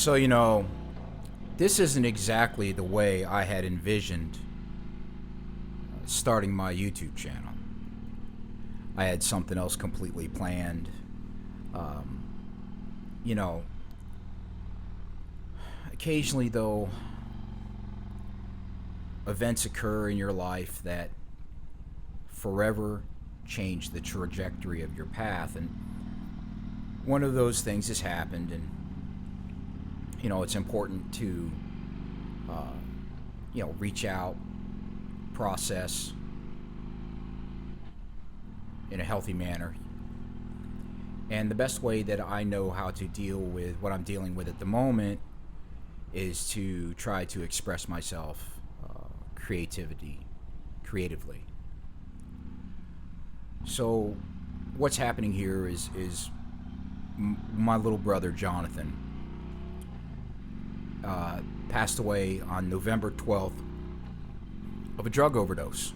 So, this isn't exactly the way I had envisioned starting my YouTube channel. I had something else completely planned. Um, you know, Occasionally, though, events occur in your life that forever change the trajectory of your path. And one of those things has happened, and it's important to reach out, process in a healthy manner. And the best way that I know how to deal with what I'm dealing with at the moment is to try to express myself creatively. So what's happening here is my little brother Jonathan passed away on November 12th of a drug overdose.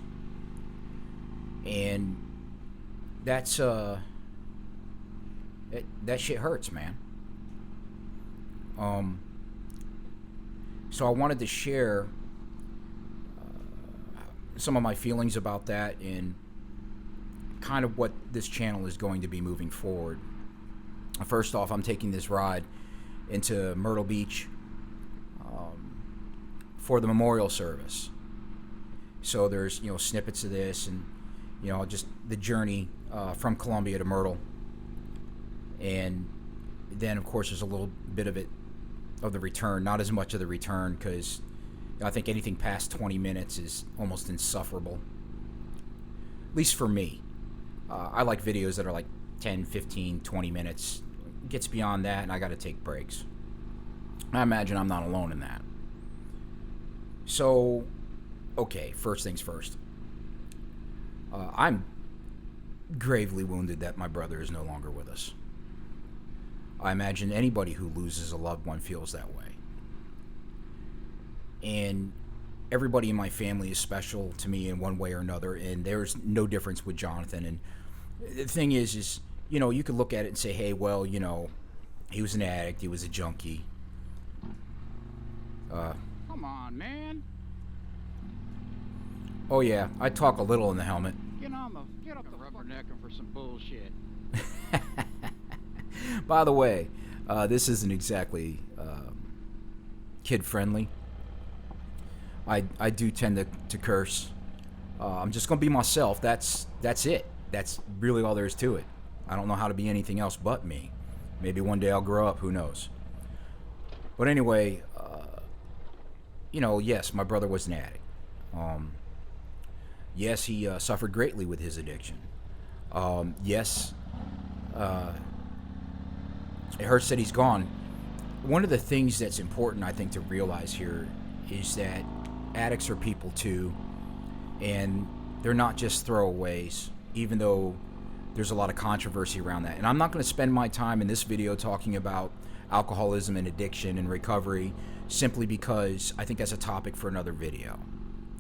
And that's that shit hurts, man. So I wanted to share some of my feelings about that and kind of what this channel is going to be moving forward. First off, I'm taking this ride into Myrtle Beach for the memorial service. So there's snippets of this and just the journey from Columbia to Myrtle, and then of course there's a little bit of it of the return. Not as much of the return because I think anything past 20 minutes is almost insufferable, at least for me. I like videos that are like 10, 15, 20 minutes. It gets beyond that and I got to take breaks. I imagine I'm not alone in that. So, okay, first things first. I'm gravely wounded that my brother is no longer with us. I imagine anybody who loses a loved one feels that way. And everybody in my family is special to me in one way or another, and there's no difference with Jonathan. And the thing is you could look at it and say, hey, well, he was an addict, he was a junkie. Come on, man. Oh yeah, I talk a little in the helmet. Get up the rubbernecking for some bullshit. By the way, this isn't exactly kid-friendly. I do tend to curse. I'm just going to be myself. That's it. That's really all there is to it. I don't know how to be anything else but me. Maybe one day I'll grow up. Who knows? But anyway, yes, my brother was an addict. Yes, he suffered greatly with his addiction. Yes, it hurts that he's gone. One of the things that's important, I think, to realize here is that addicts are people too, and they're not just throwaways, even though there's a lot of controversy around that. And I'm not going to spend my time in this video talking about alcoholism and addiction and recovery simply because I think that's a topic for another video.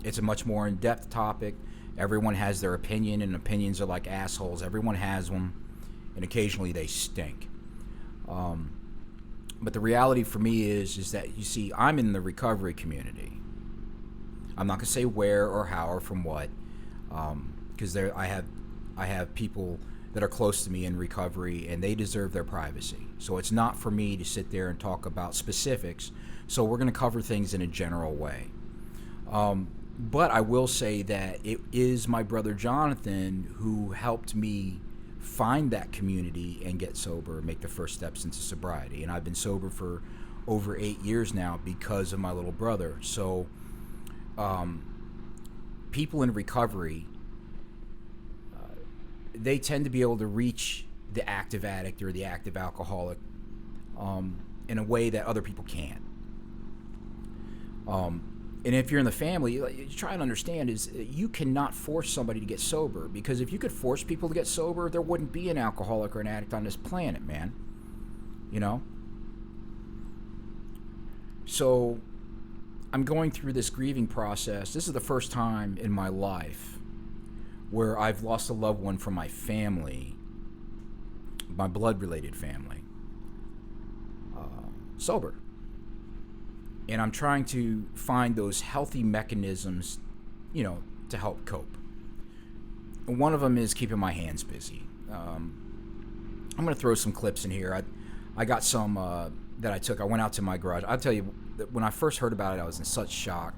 It's a much more in-depth topic. Everyone has their opinion, and opinions are like assholes. Everyone has them, and occasionally they stink. But the reality for me is that, you see, I'm in the recovery community. I'm not going to say where or how or from what, because I have people that are close to me in recovery, and they deserve their privacy. So it's not for me to sit there and talk about specifics. So we're going to cover things in a general way. But I will say that it is my brother Jonathan who helped me find that community and get sober and make the first steps into sobriety. And I've been sober for over 8 years now because of my little brother. So people in recovery, they tend to be able to reach the active addict or the active alcoholic in a way that other people can't. And if you're in the family, you try and understand is you cannot force somebody to get sober, because if you could force people to get sober, there wouldn't be an alcoholic or an addict on this planet, man. So I'm going through this grieving process. This is the first time in my life where I've lost a loved one from my family, my blood-related family, sober. And I'm trying to find those healthy mechanisms, to help cope. And one of them is keeping my hands busy. I'm going to throw some clips in here. I got some that I took. I went out to my garage. I'll tell you, that when I first heard about it, I was in such shock,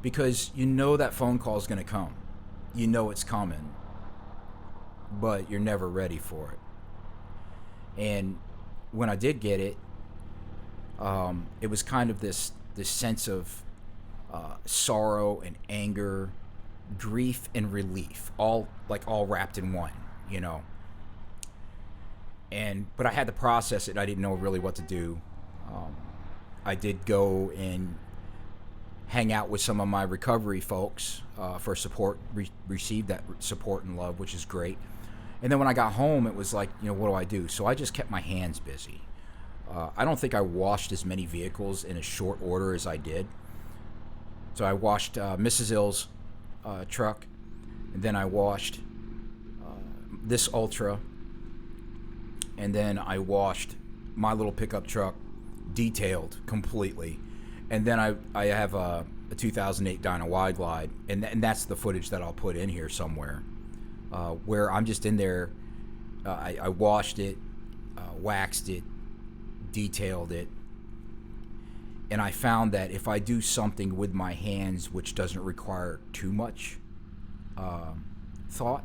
because that phone call is going to come. You know it's coming, but you're never ready for it. And when I did get it, it was kind of this sense of sorrow and anger, grief and relief, all wrapped in one, But I had to process it. I didn't know really what to do. I did go and hang out with some of my recovery folks for support, received that support and love, which is great. And then when I got home, it was like, what do I do? So I just kept my hands busy. I don't think I washed as many vehicles in a short order as I did. So I washed Mrs. Ill's truck, and then I washed this Ultra, and then I washed my little pickup truck, detailed completely. And then I have a 2008 Dyna Wide Glide, and that's the footage that I'll put in here somewhere, where I'm just in there. I washed it, waxed it, detailed it, and I found that if I do something with my hands which doesn't require too much thought,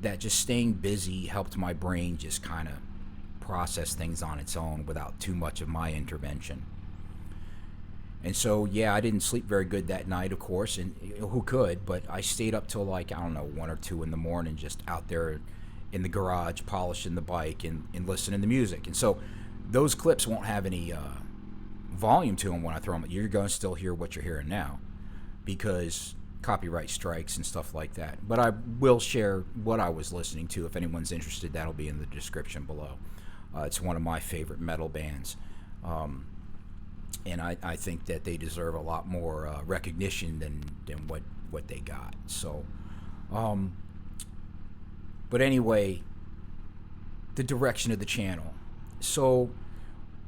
that just staying busy helped my brain just kind of process things on its own without too much of my intervention. And so, yeah, I didn't sleep very good that night, of course, and who could, but I stayed up till 1 or 2 in the morning, just out there in the garage polishing the bike and listening to music. And so those clips won't have any volume to them when I throw them. You're going to still hear what you're hearing now, because copyright strikes and stuff like that. But I will share what I was listening to. If anyone's interested, that'll be in the description below. It's one of my favorite metal bands. And I think that they deserve a lot more recognition than what they got. So, but anyway, the direction of the channel. So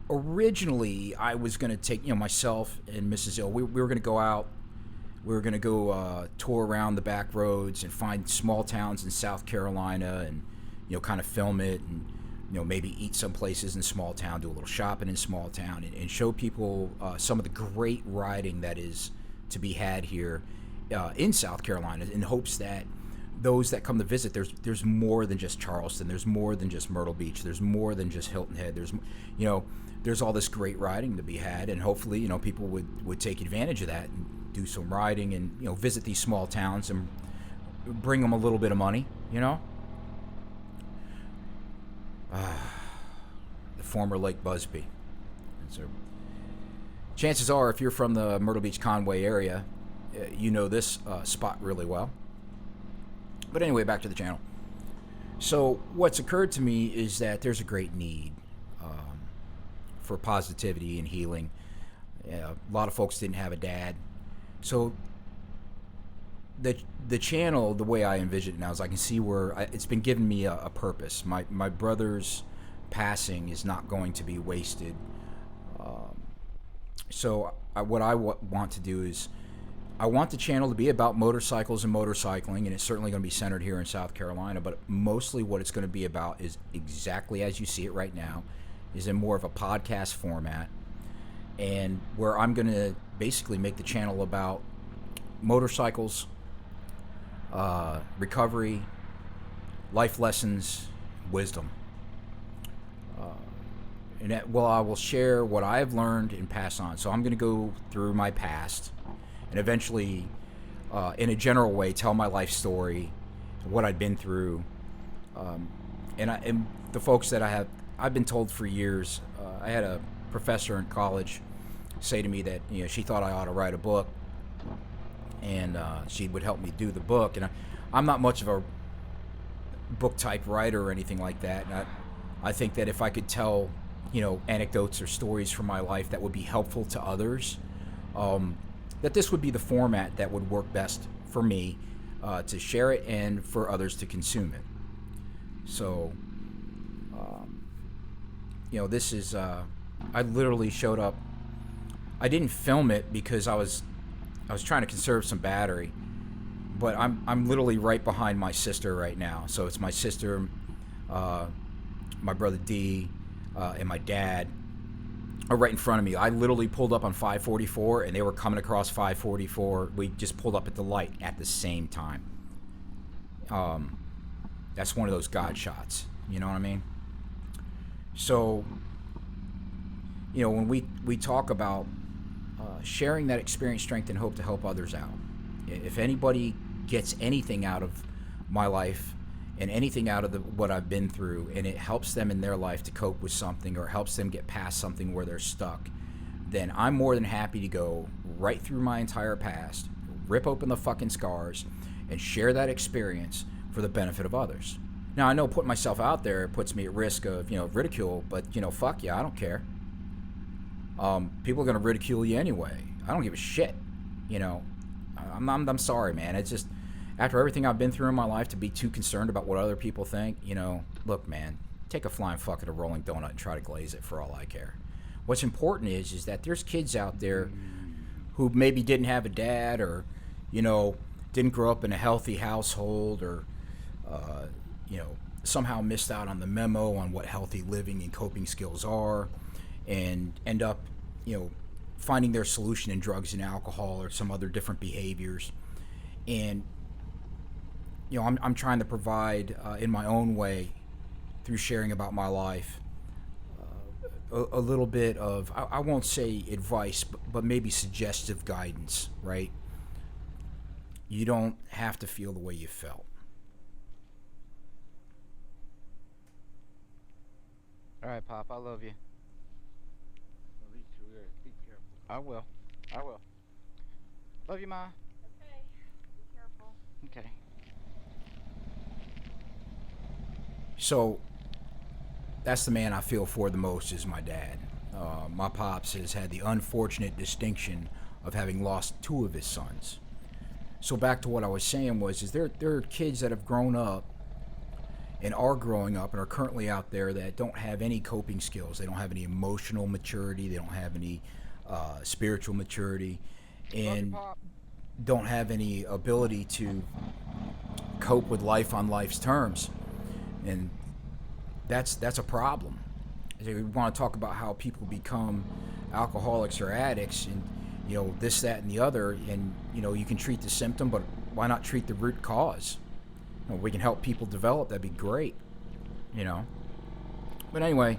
originally I was going to take, myself and Mrs. Ill, we were going to go out. We were going to go tour around the back roads and find small towns in South Carolina and, kind of film it and, maybe eat some places in small town, do a little shopping in small town, and show people some of the great riding that is to be had here in South Carolina, in hopes that those that come to visit, there's more than just Charleston, there's more than just Myrtle Beach, there's more than just Hilton Head, there's all this great riding to be had, and hopefully, people would take advantage of that and do some riding and, visit these small towns and bring them a little bit of money, the former Lake Busby. And so chances are, if you're from the Myrtle Beach Conway area, you know this spot really well. But anyway, back to the channel. So what's occurred to me is that there's a great need for positivity and healing. A lot of folks didn't have a dad. So the channel, the way I envision it now, is I can see where it's been giving me a purpose. My brother's passing is not going to be wasted. So what I want to do is, I want the channel to be about motorcycles and motorcycling, and it's certainly going to be centered here in South Carolina, but mostly what it's going to be about is exactly as you see it right now, is in more of a podcast format, and where I'm going to basically make the channel about motorcycles, recovery, life lessons, wisdom. And I will share what I've learned and pass on. So I'm going to go through my past and eventually, in a general way, tell my life story, what I've been through. And the folks that I've been told for years, I had a professor in college say to me that, she thought I ought to write a book, and she would help me do the book. And I'm not much of a book type writer or anything like that. And I think that if I could tell, anecdotes or stories from my life that would be helpful to others, that this would be the format that would work best for me to share it and for others to consume it. So, this is, I literally showed up I didn't film it because I was trying to conserve some battery. But I'm literally right behind my sister right now. So it's my sister, my brother D, and my dad are right in front of me. I literally pulled up on 544, and they were coming across 544. We just pulled up at the light at the same time. That's one of those God shots. You know what I mean? So, you know, when we talk about sharing that experience, strength, and hope to help others out, if anybody gets anything out of my life and anything out of what I've been through, and it helps them in their life to cope with something or helps them get past something where they're stuck, then I'm more than happy to go right through my entire past, rip open the fucking scars, and share that experience for the benefit of others. Now, I know putting myself out there puts me at risk of, ridicule, but, fuck yeah, I don't care. People are going to ridicule you anyway. I don't give a shit, I'm sorry, man. It's just, after everything I've been through in my life, to be too concerned about what other people think, look, man, take a flying fuck at a rolling donut and try to glaze it for all I care. What's important is that there's kids out there who maybe didn't have a dad or, didn't grow up in a healthy household or, somehow missed out on the memo on what healthy living and coping skills are and end up, finding their solution in drugs and alcohol or some other different behaviors. And I'm trying to provide in my own way, through sharing about my life, a little bit of, I won't say advice, but maybe suggestive guidance, right? You don't have to feel the way you felt. All right, Pop, I love you. Be careful. I will. Love you, Ma. Okay. Be careful. Okay. So that's the man I feel for the most, is my dad. My pops has had the unfortunate distinction of having lost two of his sons. So back to what I was saying is there are kids that have grown up and are growing up and are currently out there that don't have any coping skills. They don't have any emotional maturity. They don't have any spiritual maturity, and don't have any ability to cope with life on life's terms. And that's a problem. We want to talk about how people become alcoholics or addicts, and this, that, and the other, and you can treat the symptom, but why not treat the root cause? We can help people develop. That'd be great, But anyway,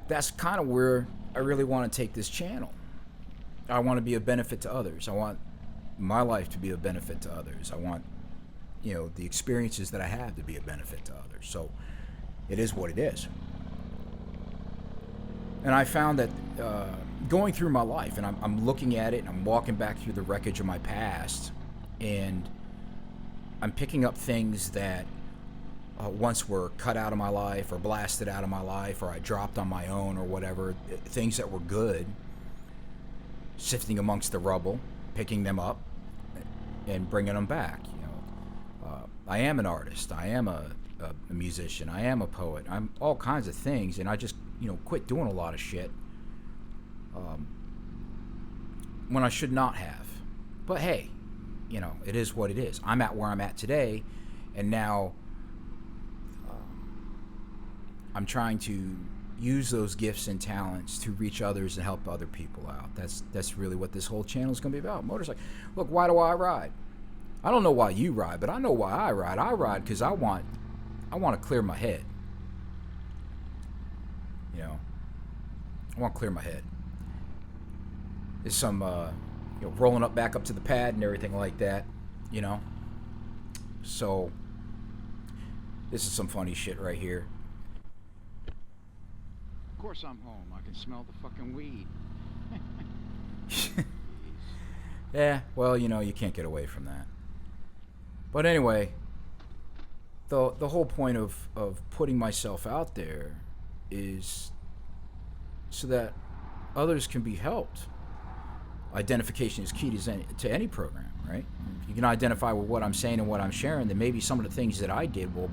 that's kind of where I really want to take this channel. I want to be a benefit to others. I want my life to be a benefit to others. I want, the experiences that I have to be a benefit to others. So it is what it is. And I found that going through my life, and I'm looking at it, and I'm walking back through the wreckage of my past, and I'm picking up things that once were cut out of my life or blasted out of my life, or I dropped on my own or whatever, things that were good, sifting amongst the rubble, picking them up and bringing them back. I am an artist. I am a musician. I am a poet. I'm all kinds of things, and I just quit doing a lot of shit when I should not have. But hey, it is what it is. I'm at where I'm at today, and now I'm trying to use those gifts and talents to reach others and help other people out. That's really what this whole channel is going to be about. Motorcycle. Look, why do I ride? I don't know why you ride, but I know why I ride. I ride because I want to clear my head. I want to clear my head. There's some rolling up back up to the pad and everything like that, So this is some funny shit right here. Of course I'm home. I can smell the fucking weed. Yeah, well, you can't get away from that. But anyway, the whole point of putting myself out there is so that others can be helped. Identification is key to any program, right? If you can identify with what I'm saying and what I'm sharing, then maybe some of the things that I did will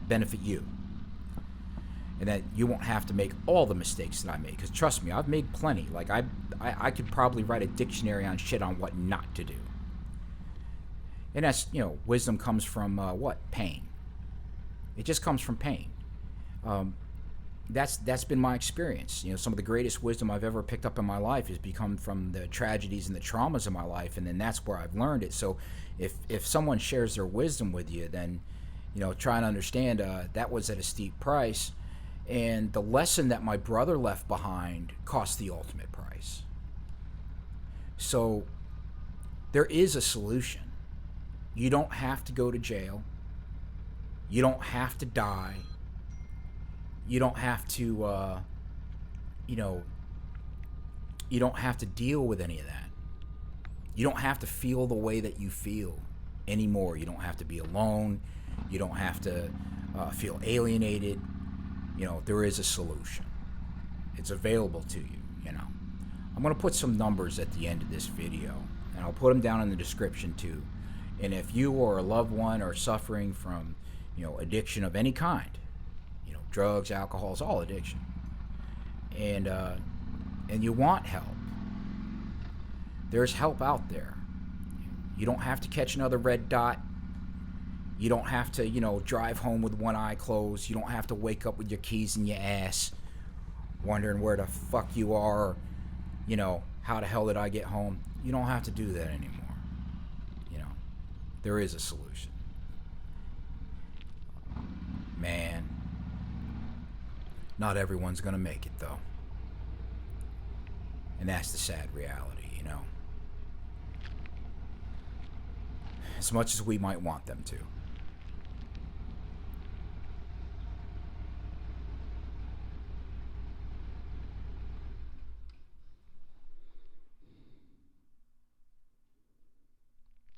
benefit you. and that you won't have to make all the mistakes that I made. Because trust me, I've made plenty. Like I could probably write a dictionary on shit on what not to do. And that's, wisdom comes from what? Pain. It just comes from pain. That's been my experience. Some of the greatest wisdom I've ever picked up in my life has become from the tragedies and the traumas of my life, and then that's where I've learned it. So if someone shares their wisdom with you, then try and understand that was at a steep price, and the lesson that my brother left behind cost the ultimate price. So there is a solution. You don't have to go to jail. You don't have to die. You don't have to, you don't have to deal with any of that. You don't have to feel the way that you feel anymore. You don't have to be alone. You don't have to feel alienated. There is a solution. It's available to you, I'm going to put some numbers at the end of this video, and I'll put them down in the description too. And if you or a loved one are suffering from, addiction of any kind, drugs, alcohol, it's all addiction, and you want help, there's help out there. You don't have to catch another red dot. You don't have to, drive home with one eye closed. You don't have to wake up with your keys in your ass, wondering where the fuck you are, how the hell did I get home? You don't have to do that anymore. There is a solution. Man, not everyone's gonna make it though. And that's the sad reality, As much as we might want them to.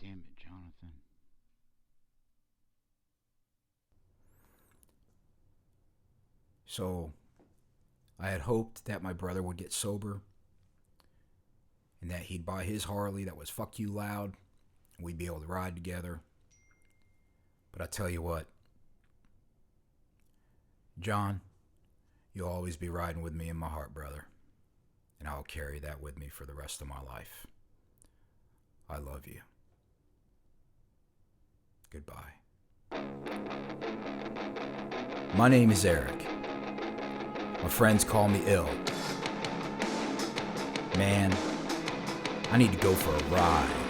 Damn it, Jonathan. So, I had hoped that my brother would get sober and that he'd buy his Harley that was fuck you loud and we'd be able to ride together. But I tell you what, John, you'll always be riding with me in my heart, brother. And I'll carry that with me for the rest of my life. I love you. Goodbye. My name is Eric. My friends call me Ill. Man, I need to go for a ride.